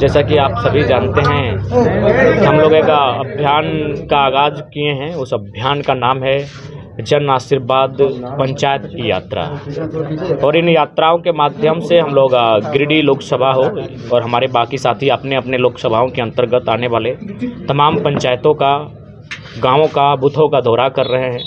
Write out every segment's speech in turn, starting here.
जैसा कि आप सभी जानते हैं, हम लोग एक अभियान का आगाज़ किए हैं। उस अभियान का नाम है जन आशीर्वाद पंचायत की यात्रा। और इन यात्राओं के माध्यम से हम लोग गिरिडीह लोकसभा हो और हमारे बाकी साथी अपने अपने लोकसभाओं के अंतर्गत आने वाले तमाम पंचायतों का, गांवों का, बूथों का दौरा कर रहे हैं।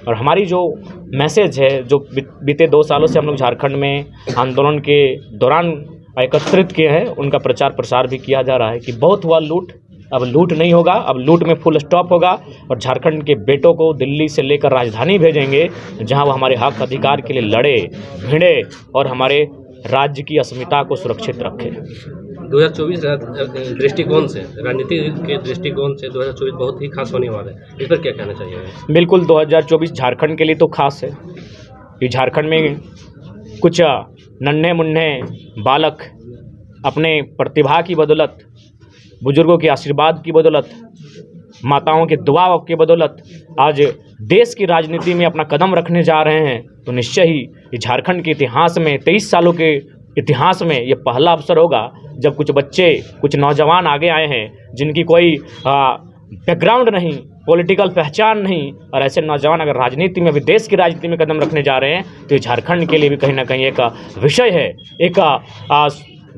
और हमारी जो मैसेज है, जो बीते 2 सालों से हम लोग झारखंड में आंदोलन के दौरान एकत्रित किए हैं, उनका प्रचार प्रसार भी किया जा रहा है कि बहुत हुआ लूट, अब लूट नहीं होगा, अब लूट में फुल स्टॉप होगा। और झारखंड के बेटों को दिल्ली से लेकर राजधानी भेजेंगे, जहां वो हमारे हक अधिकार के लिए लड़े भिड़े और हमारे राज्य की अस्मिता को सुरक्षित रखे। 2024 दृष्टिकोण से, राजनीति के दृष्टिकोण से 2024 बहुत ही खास होने वाला है। इस पर क्या कहना चाहिए? बिल्कुल, 2024 झारखंड के लिए तो खास है कि झारखंड में कुछ नन्हे मुन्ने बालक अपने प्रतिभा की बदौलत, बुजुर्गों के आशीर्वाद की बदौलत, माताओं के दुआ की बदौलत आज देश की राजनीति में अपना कदम रखने जा रहे हैं। तो निश्चय ही झारखंड के इतिहास में, 23 सालों के इतिहास में ये पहला अवसर होगा जब कुछ बच्चे, कुछ नौजवान आगे आए हैं जिनकी कोई बैकग्राउंड नहीं, पॉलिटिकल पहचान नहीं, और ऐसे नौजवान अगर राजनीति में भी, देश की राजनीति में कदम रखने जा रहे हैं तो ये झारखंड के लिए भी कहीं ना कहीं एक विषय है, एक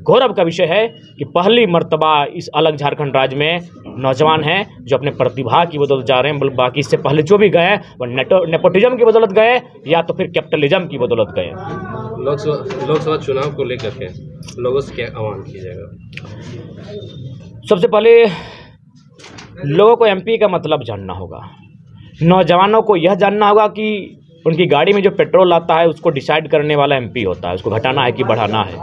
गौरव का विषय है कि पहली मर्तबा इस अलग झारखंड राज्य में नौजवान हैं जो अपने प्रतिभा की बदौलत जा रहे हैं। बाकी इससे पहले जो भी गए वो नेपोटिज्म की बदौलत गए या तो फिर कैपिटलिज्म की बदौलत गए। लोकसभा चुनाव को लेकर के लोगों से क्या आह्वान किया जाएगा? सबसे पहले लोगों को एमपी का मतलब जानना होगा। नौजवानों को यह जानना होगा कि उनकी गाड़ी में जो पेट्रोल आता है उसको डिसाइड करने वाला एमपी होता है, उसको घटाना है कि बढ़ाना है।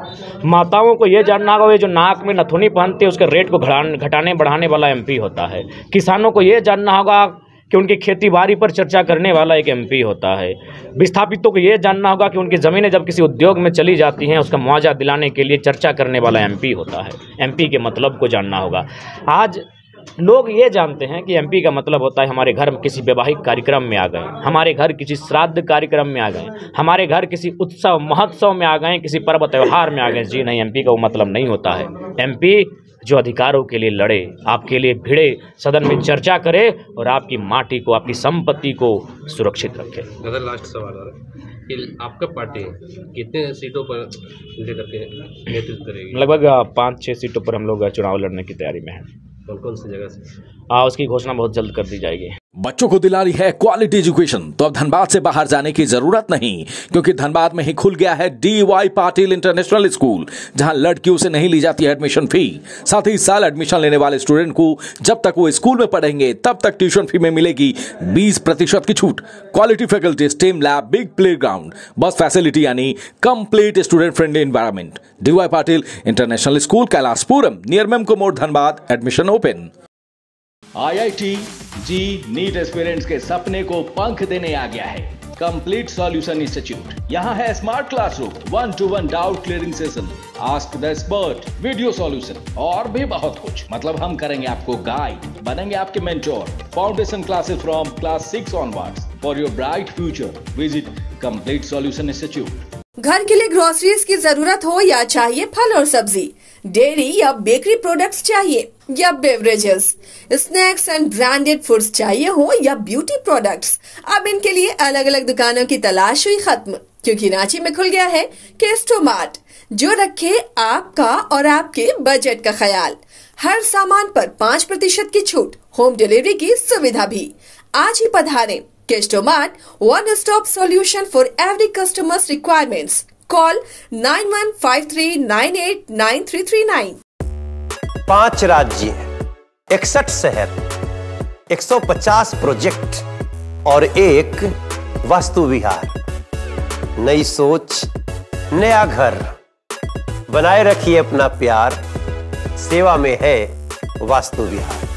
माताओं को यह जानना होगा, ये जो नाक में नथुनी पहनते हैं उसके रेट को घटाने बढ़ाने वाला एमपी होता है। किसानों को यह जानना होगा कि उनकी खेती बाड़ी पर चर्चा करने वाला एक एमपी होता है। विस्थापितों को यह जानना होगा कि उनकी ज़मीनें जब किसी उद्योग में चली जाती हैं उसका मुआवजा दिलाने के लिए चर्चा करने वाला एमपी होता है। एमपी के मतलब को जानना होगा। आज लोग ये जानते हैं कि एमपी का मतलब होता है हमारे घर में किसी वैवाहिक कार्यक्रम में आ गए, हमारे घर किसी श्राद्ध कार्यक्रम में आ गए, हमारे घर किसी उत्सव महोत्सव में आ गए, किसी पर्व त्यौहार में आ गए। जी नहीं, एमपी का वो मतलब नहीं होता है। एमपी जो अधिकारों के लिए लड़े, आपके लिए भिड़े, सदन में चर्चा करे और आपकी माटी को, आपकी संपत्ति को सुरक्षित रखे। लास्ट सवाल कि आपका पार्टी कितने सीटों पर लेकर के नेतृत्व करेगी? लगभग 5-6 सीटों पर हम लोग चुनाव लड़ने की तैयारी में हैं। कौन सी जगह से? उसकी घोषणा बहुत जल्द कर दी जाएगी। बच्चों को दिला रही है क्वालिटी एजुकेशन, तो अब धनबाद से बाहर जाने की जरूरत नहीं, क्योंकि धनबाद में ही खुल गया है DY पाटिल इंटरनेशनल स्कूल, जहां लड़कियों से नहीं ली जाती है एडमिशन फी। साथ ही इस साल एडमिशन लेने वाले स्टूडेंट को जब तक वो स्कूल में पढ़ेंगे तब तक ट्यूशन फी में मिलेगी 20% की छूट। Quality faculty, STEM lab, big playground, bus facility यानी complete student friendly environment. DY Patil International School, Kailashpuram, near Memco More, Dhanbad. Admission open. IIT JEE NEET aspirants के सपने को पंख देने आ गया है कंप्लीट सॉल्यूशन इंस्टीट्यूट। यहाँ है smart classroom, 1-to-1 doubt clearing session, ask the expert, video solution और भी बहुत कुछ। मतलब हम करेंगे आपको गाइड, बनेंगे आपके mentor. Foundation classes from class 6 onwards for your bright future. Visit complete solution institute. घर के लिए ग्रोसरीज की जरूरत हो या चाहिए फल और सब्जी, डेयरी या बेकरी प्रोडक्ट्स चाहिए या beverages, snacks and branded foods चाहिए हो या ब्यूटी प्रोडक्ट्स, अब इनके लिए अलग अलग दुकानों की तलाश हुई खत्म, क्योंकि रांची में खुल गया है केस्टो मार्ट, जो रखे आपका और आपके बजट का ख्याल। हर सामान पर 5% की छूट, होम डिलीवरी की सुविधा भी। आज ही पधारें। Kesto Mart, one stop solution for every customer's requirements. Call 9153989339। 5 राज्य, 61 शहर, 150 प्रोजेक्ट और एक वास्तु विहार। नई सोच, नया घर। बनाए रखिए अपना प्यार, सेवा में है वास्तु विहार।